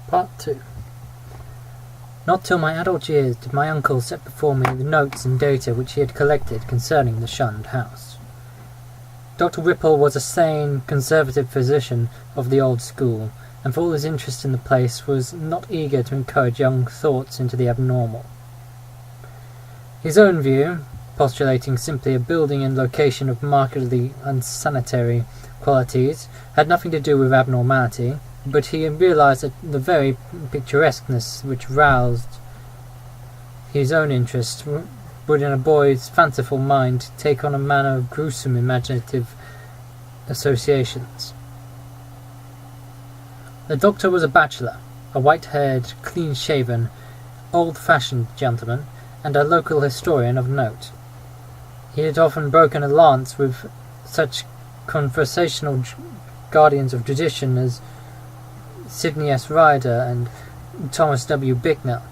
Part 2. Not till my adult years did my uncle set before me the notes and data which he had collected concerning the Shunned house. Dr. Whipple was a sane, conservative physician of the old school, and for all his interest in the place was not eager to encourage young thoughts into the abnormal. His own view, postulating simply a building and location of markedly unsanitary qualities, had nothing to do with abnormality, but he realized that the very picturesqueness which roused his own interest would in a boy's fanciful mind take on a manner of gruesome imaginative associations. The doctor was a bachelor, a white-haired, clean-shaven, old-fashioned gentleman, and a local historian of note. He had often broken a lance with such conversational guardians of tradition as Sidney S. Ryder and Thomas W. Bicknell.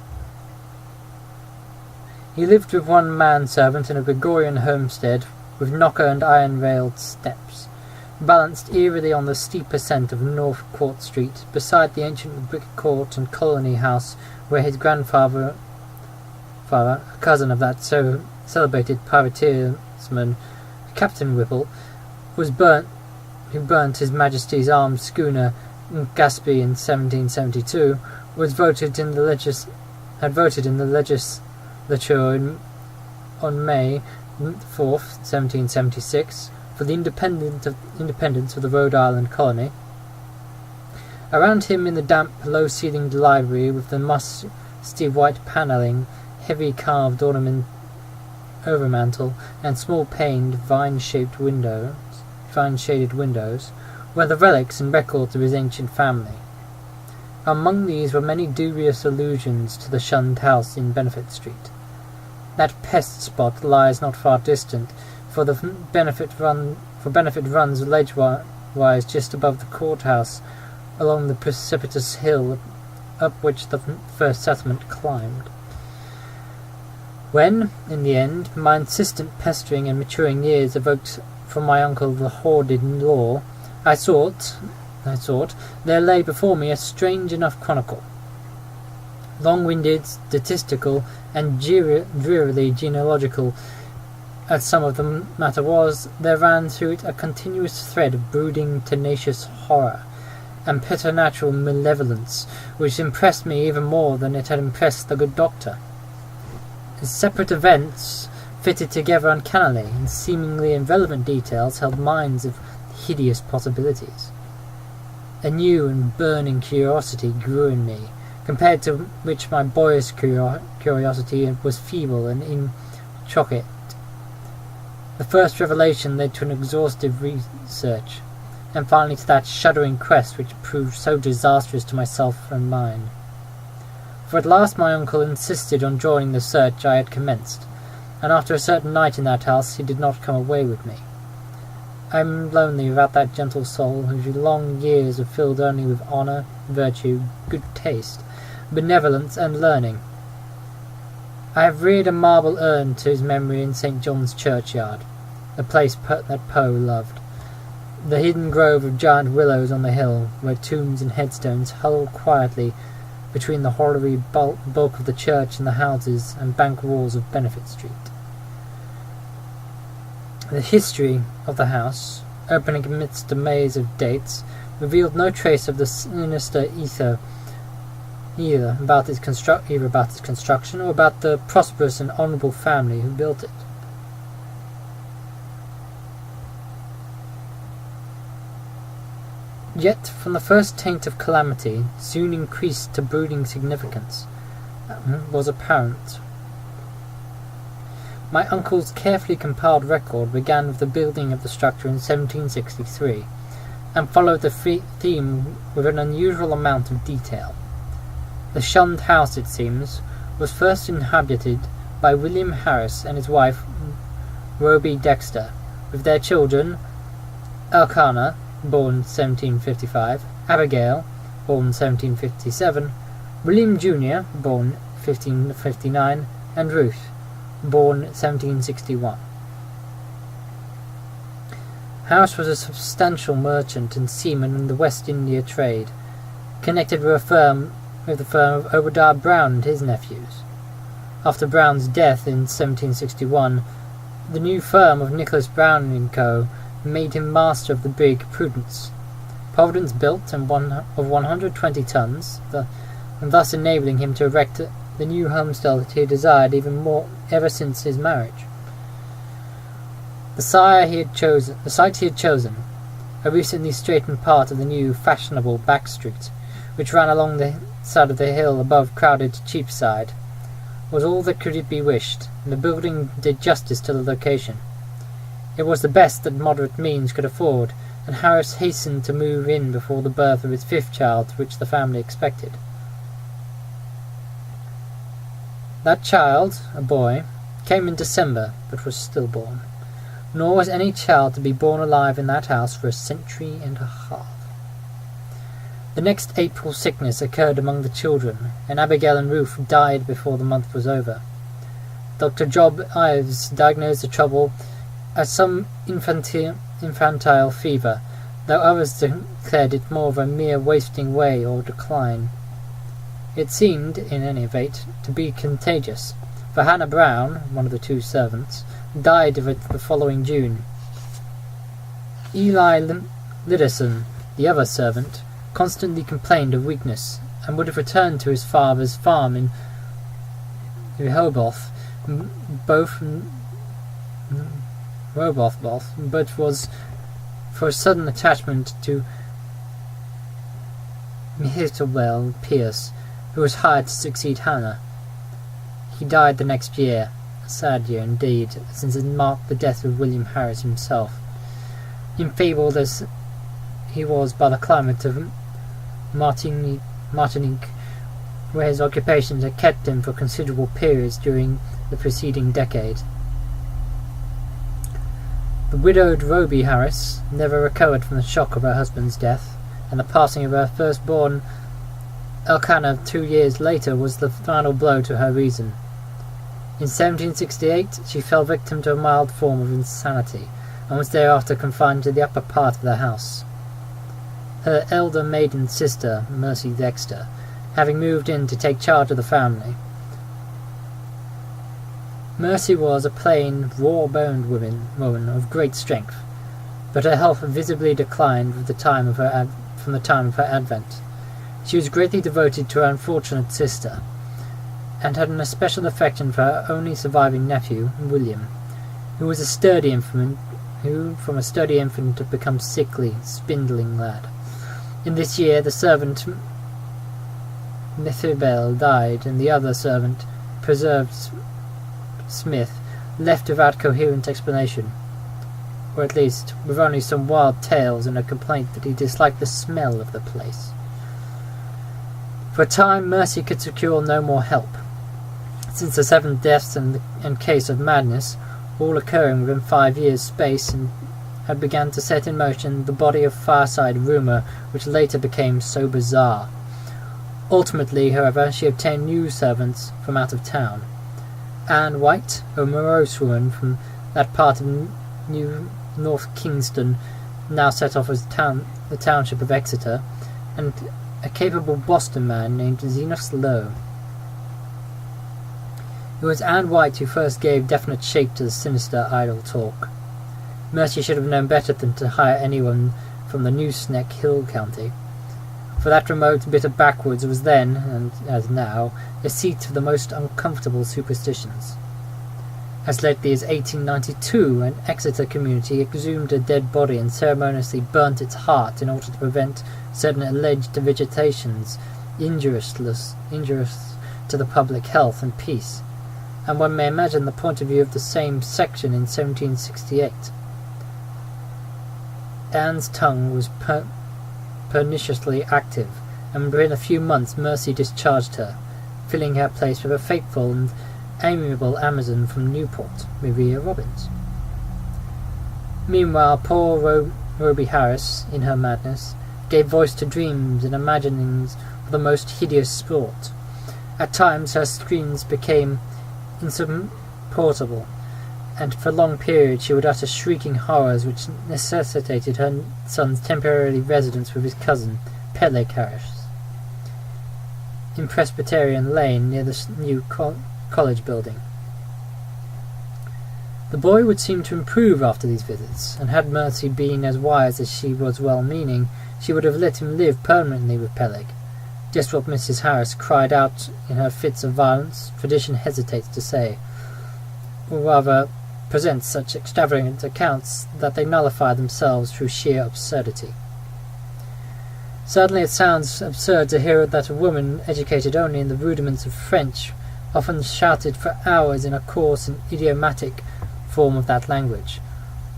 He lived with one manservant in a Gregorian homestead with knocker and iron-railed steps, balanced eerily on the steep ascent of North Court Street, beside the ancient brick court and colony house where his grandfather, a cousin of that so celebrated privateersman, Captain Whipple, who burnt His Majesty's armed schooner Gaspee in 1772, had voted in the legislature on May 4th, 1776, for the independence of the Rhode Island colony. Around him in the damp, low-ceilinged library with the musty white panelling, heavy carved ornament overmantel, and small-paned, vine-shaded windows, were the relics and records of his ancient family. Among these were many dubious allusions to the Shunned house in Benefit Street. That pest spot lies not far distant, for Benefit runs ledge-wise just above the courthouse, along the precipitous hill up which the first settlement climbed. When, in the end, my insistent pestering and maturing years evoked from my uncle the hoarded lore, I thought, there lay before me a strange enough chronicle. Long-winded, statistical, and drearily genealogical as some of the matter was, there ran through it a continuous thread of brooding, tenacious horror and preternatural malevolence, which impressed me even more than it had impressed the good doctor. His separate events fitted together uncannily, and seemingly irrelevant details held mines of hideous possibilities. A new and burning curiosity grew in me, compared to which my boyish curiosity was feeble and intricate. The first revelation led to an exhaustive research, and finally to that shuddering quest which proved so disastrous to myself and mine. For at last my uncle insisted on joining the search I had commenced, and after a certain night in that house he did not come away with me. I am lonely without that gentle soul whose long years have filled only with honour, virtue, good taste, benevolence, and learning. I have reared a marble urn to his memory in St. John's churchyard, the place that Poe loved, the hidden grove of giant willows on the hill, where tombs and headstones huddle quietly between the hoary bulk of the church and the houses and bank walls of Benefit Street. The history of the house, opening amidst a maze of dates, revealed no trace of the sinister either about its construction or about the prosperous and honourable family who built it. Yet, from the first taint of calamity, soon increased to brooding significance, was apparent. My uncle's carefully compiled record began with the building of the structure in 1763, and followed the theme with an unusual amount of detail. The Shunned house, it seems, was first inhabited by William Harris and his wife, Roby Dexter, with their children, Elkanah, born 1755, Abigail, born 1757, William Jr., born 1559, and Ruth, born 1761. House was a substantial merchant and seaman in the West India trade, connected with a firm with the firm of Obadiah Brown and his nephews. After Brown's death in 1761, the new firm of Nicholas Brown and Co. made him master of the brig Prudence. Providence built of 120 tons, and thus enabling him to erect the new homestead that he desired even more ever since his marriage. The site he had chosen, a recently straightened part of the new fashionable back street, which ran along the side of the hill above crowded Cheapside, was all that could be wished, and the building did justice to the location. It was the best that moderate means could afford, and Harris hastened to move in before the birth of his fifth child, which the family expected. That child, a boy, came in December, but was stillborn. Nor was any child to be born alive in that house for a century and a half. The next April sickness occurred among the children, and Abigail and Ruth died before the month was over. Dr. Job Ives diagnosed the trouble as some infantile fever, though others declared it more of a mere wasting away or decline. It seemed, in any event, to be contagious, for Hannah Brown, one of the two servants, died of it the following June. Eli Lidderson, the other servant, constantly complained of weakness, and would have returned to his father's farm in Rehoboth, but was for a sudden attachment to Mehitable Pierce, who was hired to succeed Hannah. He died the next year, a sad year indeed, since it marked the death of William Harris himself. Enfeebled as he was by the climate of Martinique, where his occupations had kept him for considerable periods during the preceding decade. The widowed Roby Harris never recovered from the shock of her husband's death, and the passing of her firstborn Elkanah 2 years later was the final blow to her reason. In 1768 she fell victim to a mild form of insanity, and was thereafter confined to the upper part of the house. Her elder maiden sister, Mercy Dexter, having moved in to take charge of the family. Mercy was a plain, raw-boned woman of great strength, but her health visibly declined from the time of her advent. She was greatly devoted to her unfortunate sister, and had an especial affection for her only surviving nephew, William, who from a sturdy infant had become sickly, spindling lad. In this year the servant Methibel died, and the other servant, Preserved Smith, left without coherent explanation, or at least with only some wild tales and a complaint that he disliked the smell of the place. For a time Mercy could secure no more help, since the 7 deaths and case of madness, all occurring within 5 years' space, and had begun to set in motion the body of fireside rumour which later became so bizarre. Ultimately, however, she obtained new servants from out of town. Anne White, a morose woman from that part of North Kingston now set off as the township of Exeter, and a capable Boston man named Zenos Lowe. It was Anne White who first gave definite shape to the sinister idle talk. Mercy should have known better than to hire anyone from the Nooseneck Hill County, for that remote bit of backwoods was then, and as now, a seat of the most uncomfortable superstitions. As lately as 1892, an Exeter community exhumed a dead body and ceremoniously burnt its heart in order to prevent certain alleged vegetations injurious to the public health and peace, and one may imagine the point of view of the same section in 1768. Anne's tongue was perniciously active, and within a few months Mercy discharged her, filling her place with a faithful and amiable Amazon from Newport, Maria Robbins. Meanwhile, poor Roby Harris, in her madness, gave voice to dreams and imaginings of the most hideous sport. At times her screams became insupportable, and for long periods she would utter shrieking horrors which necessitated her son's temporary residence with his cousin, Peleg Harris. in Presbyterian Lane near the new college building. The boy would seem to improve after these visits, and had Mercy been as wise as she was well-meaning, she would have let him live permanently with Peleg. Just what Mrs. Harris cried out in her fits of violence, tradition hesitates to say, or rather presents such extravagant accounts that they nullify themselves through sheer absurdity. Certainly it sounds absurd to hear that a woman educated only in the rudiments of French often shouted for hours in a coarse and idiomatic form of that language,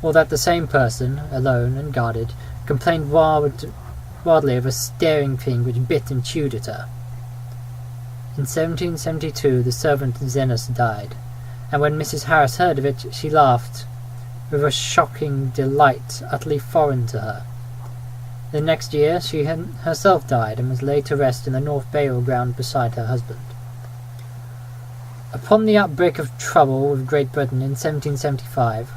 or that the same person, alone and guarded, complained wildly of a staring thing which bit and chewed at her. In 1772 the servant Zenas died, and when Mrs. Harris heard of it, she laughed, with a shocking delight utterly foreign to her. The next year she herself died, and was laid to rest in the North Burial Ground beside her husband. Upon the outbreak of trouble with Great Britain in 1775,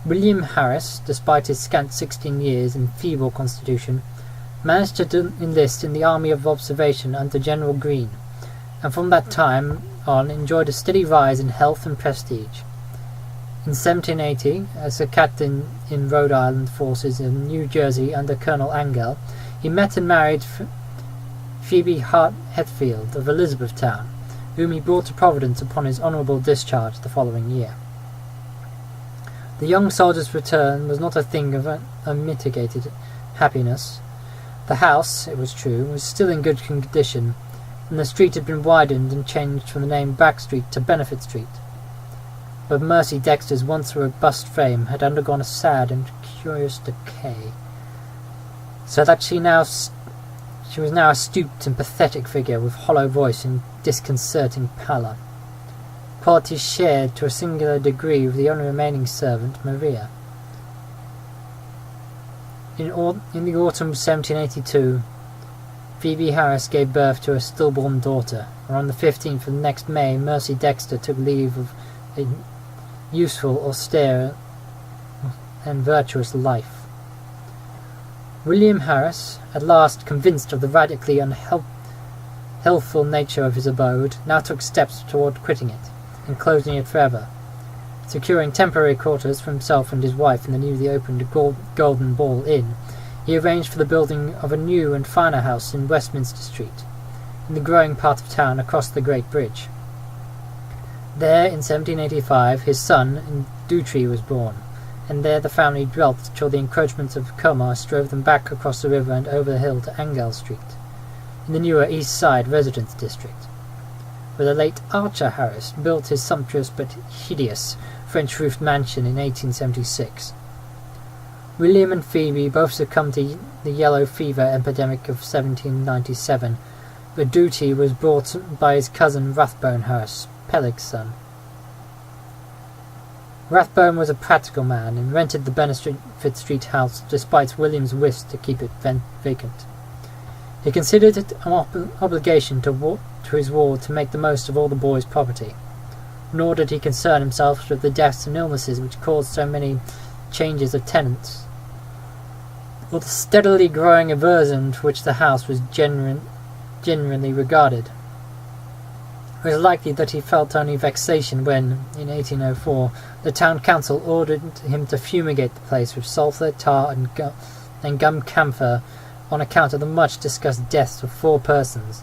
William Harris, despite his scant 16 years and feeble constitution, managed to enlist in the Army of Observation under General Greene, and from that time on enjoyed a steady rise in health and prestige. In 1780, as a captain in Rhode Island forces in New Jersey under Colonel Angell, he met and married Phoebe Hart Hetfield of Elizabethtown, whom he brought to Providence upon his honourable discharge the following year. The young soldier's return was not a thing of unmitigated happiness. The house, it was true, was still in good condition, and the street had been widened and changed from the name Back Street to Benefit Street. But Mercy Dexter's once robust frame had undergone a sad and curious decay, so that she was now a stooped and pathetic figure with hollow voice and disconcerting pallor, qualities shared to a singular degree with the only remaining servant, Maria. In the autumn of 1782, Phoebe Harris gave birth to a stillborn daughter, and on the 15th of next May Mercy Dexter took leave of a useful, austere, and virtuous life. William Harris, at last convinced of the radically unhealthful nature of his abode, now took steps toward quitting it, and closing it forever. Securing temporary quarters for himself and his wife in the newly opened Golden Ball Inn, he arranged for the building of a new and finer house in Westminster Street, in the growing part of town across the Great Bridge. There, in 1785, his son, Dutry, was born, and there the family dwelt till the encroachments of Comas drove them back across the river and over the hill to Angell Street, in the newer East Side residence district, where the late Archer Harris built his sumptuous but hideous French-roofed mansion in 1876. William and Phoebe both succumbed to the yellow fever epidemic of 1797, but Dutry was brought by his cousin Rathbone Harris, Peleg's son. Rathbone was a practical man, and rented the Benefit Street house despite William's wish to keep it vacant. He considered it an obligation to his ward to make the most of all the boy's property, nor did he concern himself with the deaths and illnesses which caused so many changes of tenants, or the steadily growing aversion to which the house was genuinely regarded. It was likely that he felt only vexation when, in 1804, the town council ordered him to fumigate the place with sulphur, tar, and gum camphor on account of the much-discussed deaths of 4 persons,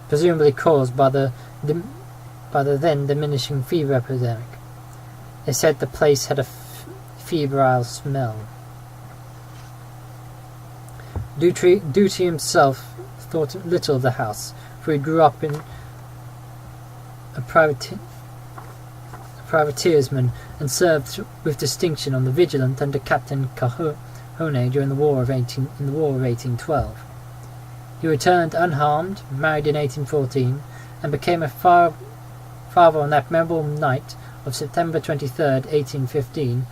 presumably caused by the then diminishing fever epidemic. They said the place had a febrile smell. Dutry himself thought little of the house, for he grew up in a privateersman and served with distinction on the Vigilant under Captain Cahone during the War of 1812. He returned unharmed, married in 1814, and became a father on that memorable night of September 23rd, 1815,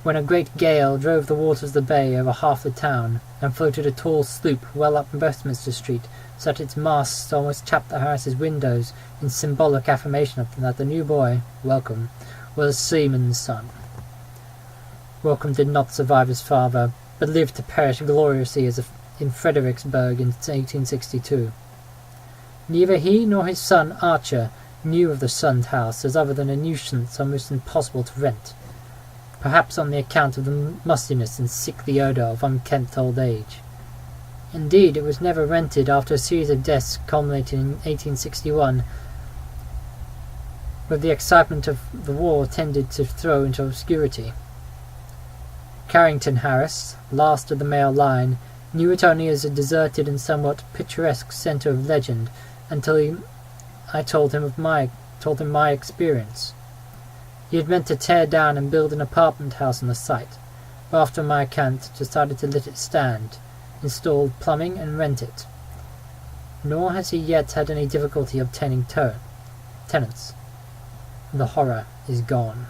when a great gale drove the waters of the bay over half the town, and floated a tall sloop well up Westminster Street, so that its masts almost tapped the Harris's windows in symbolic affirmation that the new boy, Welcome, was a seaman's son. Welcome did not survive his father, but lived to perish gloriously in Fredericksburg in 1862. Neither he nor his son Archer knew of the Shunned house as other than a nuisance almost impossible to rent, perhaps on the account of the mustiness and sickly odour of unkempt old age. Indeed, it was never rented after a series of deaths culminating in 1861, with the excitement of the war tended to throw into obscurity. Carrington Harris, last of the male line, knew it only as a deserted and somewhat picturesque centre of legend until I told him my experience. He had meant to tear down and build an apartment house on the site, but after my account decided to let it stand, install plumbing and rent it. Nor has he yet had any difficulty obtaining tenants. The horror is gone.